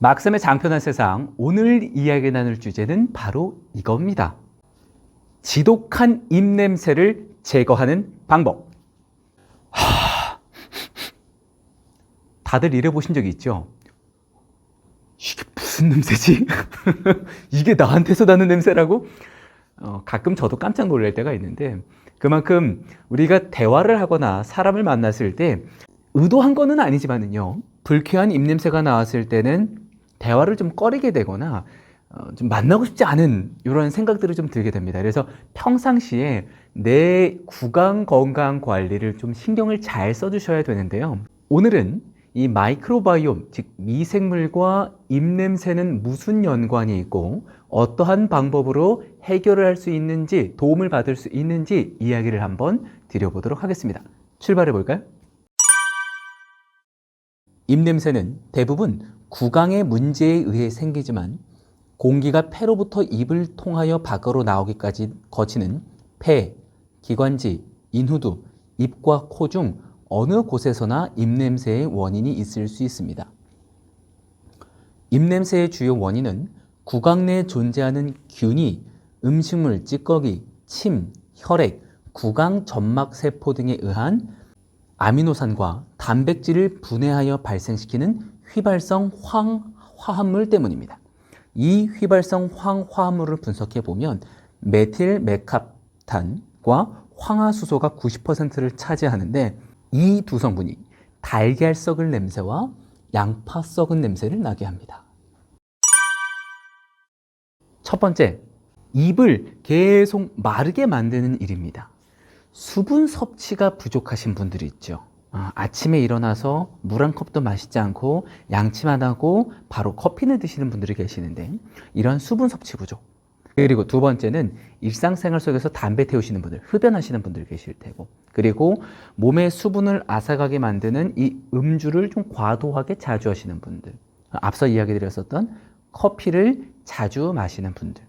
막삼의 장편한 세상, 오늘 이야기 나눌 주제는 바로 이겁니다. 지독한 입냄새를 제거하는 방법. 다들 이래보신 적이 있죠? 이게 무슨 냄새지? 이게 나한테서 나는 냄새라고? 가끔 저도 깜짝 놀랄 때가 있는데, 그만큼 우리가 대화를 하거나 사람을 만났을 때 의도한 거는 아니지만은요, 불쾌한 입냄새가 나왔을 때는 대화를 좀 꺼리게 되거나 좀 만나고 싶지 않은 이런 생각들이 좀 들게 됩니다. 그래서 평상시에 내 구강 건강 관리를 좀 신경을 잘 써주셔야 되는데요. 오늘은 이 마이크로바이옴, 즉 미생물과 입냄새는 무슨 연관이 있고 어떠한 방법으로 해결을 할 수 있는지, 도움을 받을 수 있는지 이야기를 한번 드려보도록 하겠습니다. 출발해 볼까요? 입냄새는 대부분 구강의 문제에 의해 생기지만 공기가 폐로부터 입을 통하여 밖으로 나오기까지 거치는 폐, 기관지, 인후두, 입과 코 중 어느 곳에서나 입냄새의 원인이 있을 수 있습니다. 입냄새의 주요 원인은 구강 내에 존재하는 균이 음식물, 찌꺼기, 침, 혈액, 구강 점막 세포 등에 의한 아미노산과 단백질을 분해하여 발생시키는 휘발성 황화합물 때문입니다. 이 휘발성 황화합물을 분석해 보면 메틸 메캅탄과 황화수소가 90%를 차지하는데 이 두 성분이 달걀 썩은 냄새와 양파 썩은 냄새를 나게 합니다. 첫 번째, 입을 계속 마르게 만드는 일입니다. 수분 섭취가 부족하신 분들이 있죠. 아침에 일어나서 물 한 컵도 마시지 않고 양치만 하고 바로 커피를 드시는 분들이 계시는데 이런 수분 섭취 부족. 그리고 두 번째는 일상생활 속에서 담배 태우시는 분들, 흡연하시는 분들 계실 테고, 그리고 몸에 수분을 앗아가게 만드는 이 음주를 좀 과도하게 자주 하시는 분들, 앞서 이야기 드렸었던 커피를 자주 마시는 분들,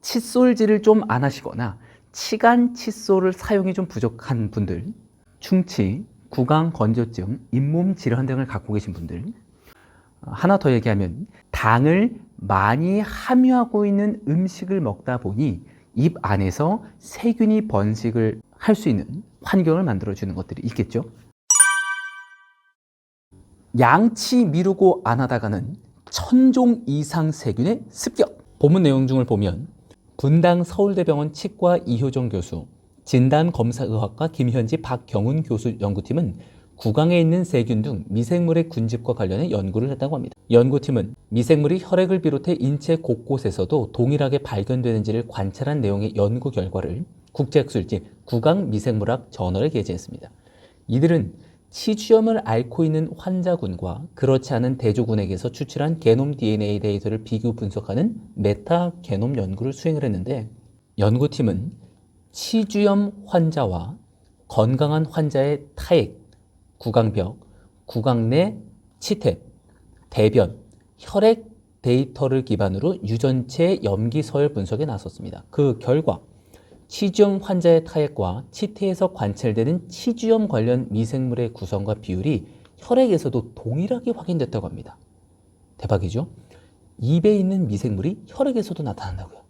칫솔질을 좀 안 하시거나 치간 칫솔을 사용이 좀 부족한 분들, 충치, 구강 건조증, 잇몸 질환 등을 갖고 계신 분들, 하나 더 얘기하면 당을 많이 함유하고 있는 음식을 먹다 보니 입 안에서 세균이 번식을 할 수 있는 환경을 만들어주는 것들이 있겠죠. 양치 미루고 안 하다가는 1000종 이상 세균의 습격. 본문 내용 중을 보면 분당 서울대병원 치과 이효정 교수, 진단검사의학과 김현지 박경훈 교수 연구팀은 구강에 있는 세균 등 미생물의 군집과 관련해 연구를 했다고 합니다. 연구팀은 미생물이 혈액을 비롯해 인체 곳곳에서도 동일하게 발견되는지를 관찰한 내용의 연구 결과를 국제학술지 구강미생물학 저널에 게재했습니다. 이들은 치주염을 앓고 있는 환자군과 그렇지 않은 대조군에게서 추출한 게놈 DNA 데이터를 비교 분석하는 메타 게놈 연구를 수행을 했는데, 연구팀은 치주염 환자와 건강한 환자의 타액, 구강벽, 구강 내 치태, 대변, 혈액 데이터를 기반으로 유전체 염기 서열 분석에 나섰습니다. 그 결과 치주염 환자의 타액과 치태에서 관찰되는 치주염 관련 미생물의 구성과 비율이 혈액에서도 동일하게 확인됐다고 합니다. 대박이죠? 입에 있는 미생물이 혈액에서도 나타난다고요.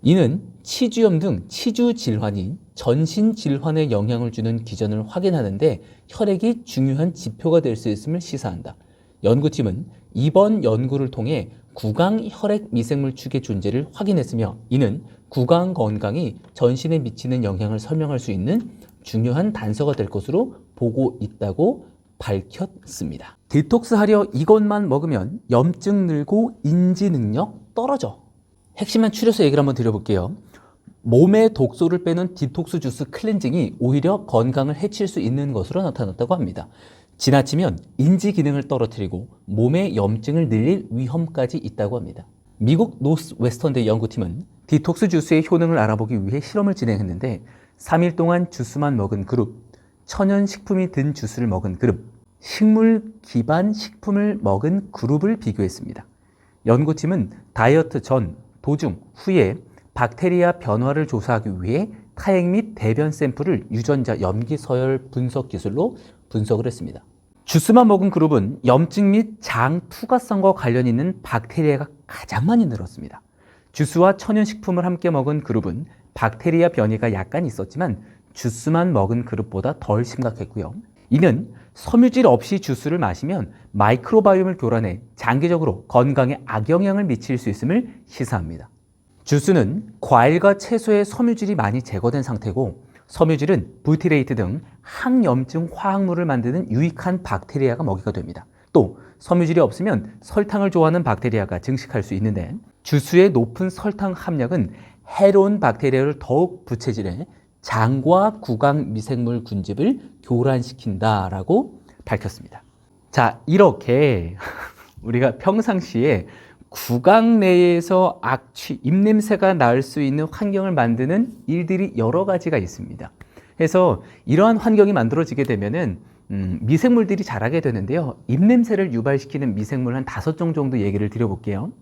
이는 치주염 등 치주 질환이 전신 질환에 영향을 주는 기전을 확인하는데 혈액이 중요한 지표가 될 수 있음을 시사한다. 연구팀은 이번 연구를 통해 구강 혈액 미생물 축의 존재를 확인했으며 이는 구강 건강이 전신에 미치는 영향을 설명할 수 있는 중요한 단서가 될 것으로 보고 있다고 밝혔습니다. 디톡스하려 이것만 먹으면 염증 늘고 인지 능력 떨어져. 핵심만 추려서 얘기를 한번 드려볼게요. 몸의 독소를 빼는 디톡스 주스 클렌징이 오히려 건강을 해칠 수 있는 것으로 나타났다고 합니다. 지나치면 인지 기능을 떨어뜨리고 몸의 염증을 늘릴 위험까지 있다고 합니다. 미국 노스웨스턴대 연구팀은 디톡스 주스의 효능을 알아보기 위해 실험을 진행했는데 3일 동안 주스만 먹은 그룹, 천연 식품이 든 주스를 먹은 그룹, 식물 기반 식품을 먹은 그룹을 비교했습니다. 연구팀은 다이어트 전, 도중, 후에 박테리아 변화를 조사하기 위해 타액 및 대변 샘플을 유전자 염기 서열 분석 기술로 분석을 했습니다. 주스만 먹은 그룹은 염증 및 장 투과성과 관련 있는 박테리아가 가장 많이 늘었습니다. 주스와 천연식품을 함께 먹은 그룹은 박테리아 변이가 약간 있었지만 주스만 먹은 그룹보다 덜 심각했고요. 이는 섬유질 없이 주스를 마시면 마이크로바이옴을 교란해 장기적으로 건강에 악영향을 미칠 수 있음을 시사합니다. 주스는 과일과 채소의 섬유질이 많이 제거된 상태고 섬유질은 부티레이트 등 항염증 화학물을 만드는 유익한 박테리아가 먹이가 됩니다. 또 섬유질이 없으면 설탕을 좋아하는 박테리아가 증식할 수 있는데 주스의 높은 설탕 함량은 해로운 박테리아를 더욱 부채질해 장과 구강 미생물 군집을 교란시킨다라고 밝혔습니다. 자, 이렇게 우리가 평상시에 구강 내에서 악취, 입냄새가 날 수 있는 환경을 만드는 일들이 여러 가지가 있습니다. 그래서 이러한 환경이 만들어지게 되면은 미생물들이 자라게 되는데요. 입냄새를 유발시키는 미생물 한 5종 정도 얘기를 드려볼게요.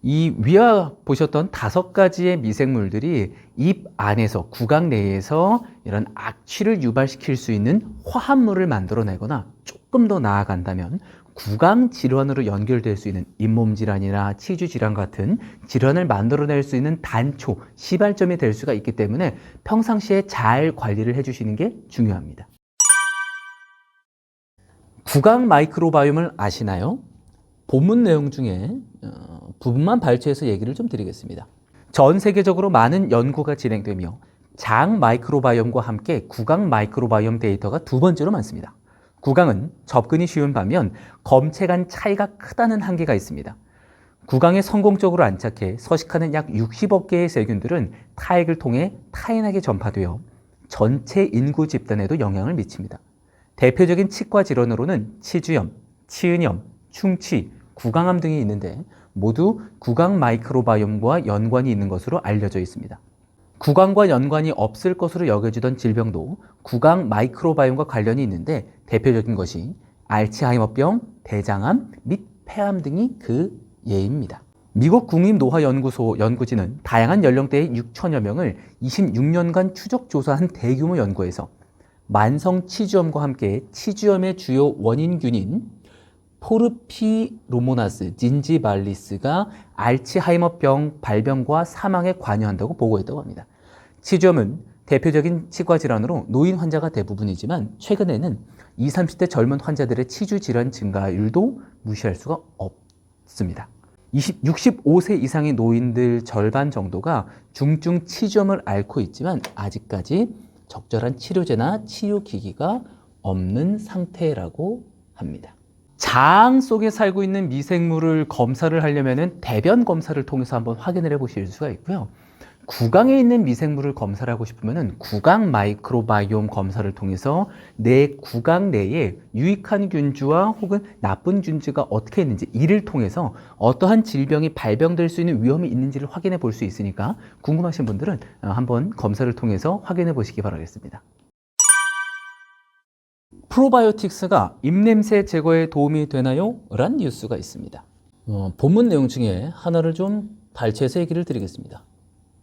이 위와 보셨던 5가지의 미생물들이 입 안에서 구강 내에서 이런 악취를 유발시킬 수 있는 화합물을 만들어내거나 조금 더 나아간다면 구강 질환으로 연결될 수 있는 잇몸 질환이나 치주 질환 같은 질환을 만들어낼 수 있는 단초, 시발점이 될 수가 있기 때문에 평상시에 잘 관리를 해주시는 게 중요합니다. 구강 마이크로바이옴을 아시나요? 본문 내용 중에 부분만 발췌해서 얘기를 좀 드리겠습니다. 전 세계적으로 많은 연구가 진행되며 장 마이크로바이옴과 함께 구강 마이크로바이옴 데이터가 2번째로 많습니다. 구강은 접근이 쉬운 반면 검체 간 차이가 크다는 한계가 있습니다. 구강에 성공적으로 안착해 서식하는 약 60억 개의 세균들은 타액을 통해 타인에게 전파되어 전체 인구 집단에도 영향을 미칩니다. 대표적인 치과 질환으로는 치주염, 치은염, 충치, 구강암 등이 있는데 모두 구강 마이크로바이옴과 연관이 있는 것으로 알려져 있습니다. 구강과 연관이 없을 것으로 여겨지던 질병도 구강 마이크로바이옴과 관련이 있는데 대표적인 것이 알츠하이머병, 대장암 및 폐암 등이 그 예입니다. 미국 국립노화연구소 연구진은 다양한 연령대의 6천여 명을 26년간 추적 조사한 대규모 연구에서 만성 치주염과 함께 치주염의 주요 원인균인 포르피로모나스 진지발리스가 알츠하이머병 발병과 사망에 관여한다고 보고했다고 합니다. 치주염은 대표적인 치과 질환으로 노인 환자가 대부분이지만 최근에는 20, 30대 젊은 환자들의 치주 질환 증가율도 무시할 수가 없습니다. 65세 이상의 노인들 절반 정도가 중증 치주염을 앓고 있지만 아직까지 적절한 치료제나 치료기기가 없는 상태라고 합니다. 장 속에 살고 있는 미생물을 검사를 하려면 대변 검사를 통해서 한번 확인을 해 보실 수가 있고요. 구강에 있는 미생물을 검사를 하고 싶으면 구강 마이크로바이옴 검사를 통해서 내 구강 내에 유익한 균주와 혹은 나쁜 균주가 어떻게 있는지 이를 통해서 어떠한 질병이 발병될 수 있는 위험이 있는지를 확인해 볼 수 있으니까 궁금하신 분들은 한번 검사를 통해서 확인해 보시기 바라겠습니다. 프로바이오틱스가 입냄새 제거에 도움이 되나요? 라는 뉴스가 있습니다. 본문 내용 중에 하나를 좀 발췌해서 얘기를 드리겠습니다.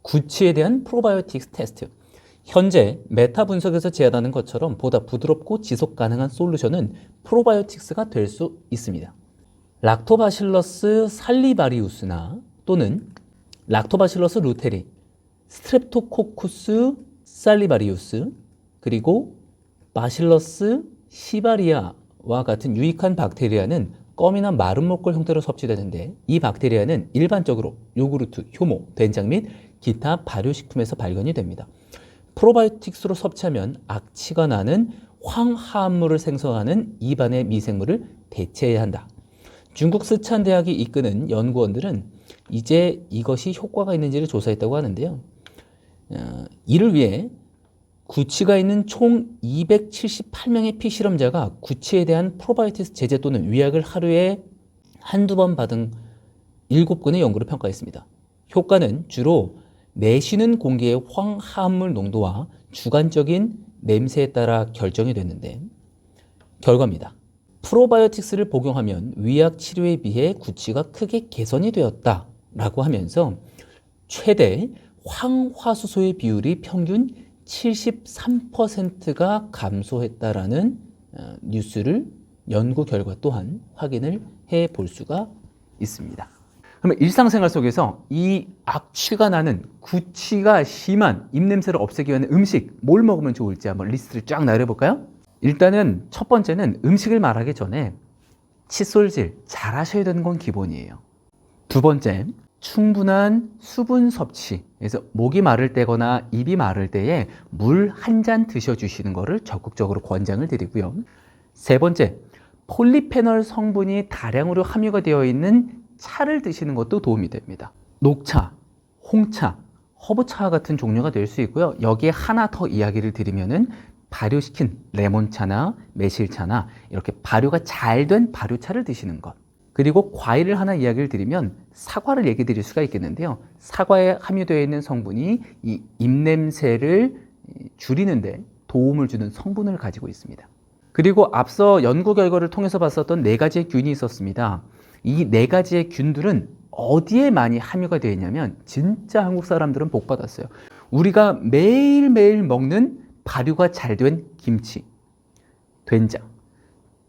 구취에 대한 프로바이오틱스 테스트. 현재 메타 분석에서 제안하는 것처럼 보다 부드럽고 지속 가능한 솔루션은 프로바이오틱스가 될 수 있습니다. 락토바실러스 살리바리우스나 또는 락토바실러스 루테리, 스트랩토코쿠스 살리바리우스, 그리고 바실러스 시바리아와 같은 유익한 박테리아는 껌이나 마른 목걸 형태로 섭취되는데 이 박테리아는 일반적으로 요구르트, 효모, 된장 및 기타 발효식품에서 발견이 됩니다. 프로바이오틱스로 섭취하면 악취가 나는 황화합물을 생성하는 입안의 미생물을 대체해야 한다. 중국 스촨 대학이 이끄는 연구원들은 이제 이것이 효과가 있는지를 조사했다고 하는데요. 이를 위해 구취가 있는 총 278명의 피실험자가 구취에 대한 프로바이오틱스 제제 또는 위약을 하루에 한두 번 받은 7건의 연구를 평가했습니다. 효과는 주로 내쉬는 공기의 황화합물 농도와 주관적인 냄새에 따라 결정이 됐는데 결과입니다. 프로바이오틱스를 복용하면 위약 치료에 비해 구취가 크게 개선이 되었다라고 하면서 최대 황화수소의 비율이 평균 73%가 감소했다라는 뉴스를 연구 결과 또한 확인을 해 볼 수가 있습니다. 그러면 일상생활 속에서 이 악취가 나는 구취가 심한 입냄새를 없애기 위한 음식 뭘 먹으면 좋을지 한번 리스트를 쫙 나열해볼까요? 일단은 첫 번째는 음식을 말하기 전에 칫솔질 잘 하셔야 되는 건 기본이에요. 두 번째, 충분한 수분 섭취. 그래서 목이 마를 때거나 입이 마를 때에 물 한 잔 드셔주시는 것을 적극적으로 권장을 드리고요. 세 번째, 폴리페놀 성분이 다량으로 함유가 되어 있는 차를 드시는 것도 도움이 됩니다. 녹차, 홍차, 허브차 같은 종류가 될 수 있고요. 여기에 하나 더 이야기를 드리면은 발효시킨 레몬차나 매실차나 이렇게 발효가 잘 된 발효차를 드시는 것. 그리고 과일을 하나 이야기를 드리면 사과를 얘기 드릴 수가 있겠는데요. 사과에 함유되어 있는 성분이 이 입냄새를 줄이는데 도움을 주는 성분을 가지고 있습니다. 그리고 앞서 연구 결과를 통해서 봤었던 4가지의 균이 있었습니다. 이 4가지의 균들은 어디에 많이 함유가 되어 있냐면 진짜 한국 사람들은 복 받았어요. 우리가 매일매일 먹는 발효가 잘 된 김치, 된장,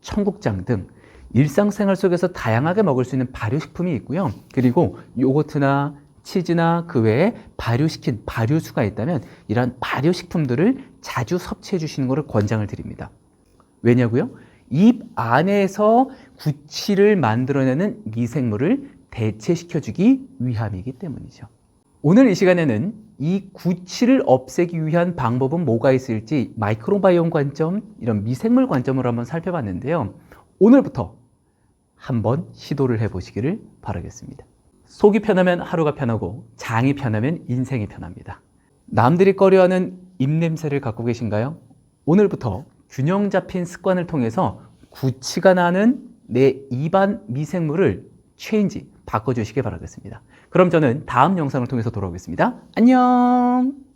청국장 등 일상생활 속에서 다양하게 먹을 수 있는 발효식품이 있고요. 그리고 요거트나 치즈나 그 외에 발효시킨 발효수가 있다면 이런 발효식품들을 자주 섭취해 주시는 것을 권장을 드립니다. 왜냐고요? 입 안에서 구취를 만들어내는 미생물을 대체시켜주기 위함이기 때문이죠. 오늘 이 시간에는 이 구취를 없애기 위한 방법은 뭐가 있을지 마이크로바이옴 관점, 이런 미생물 관점으로 한번 살펴봤는데요. 오늘부터 한번 시도를 해보시기를 바라겠습니다. 속이 편하면 하루가 편하고 장이 편하면 인생이 편합니다. 남들이 꺼려하는 입냄새를 갖고 계신가요? 오늘부터 균형 잡힌 습관을 통해서 구취가 나는 내 입안 미생물을 바꿔주시기 바라겠습니다. 그럼 저는 다음 영상을 통해서 돌아오겠습니다. 안녕!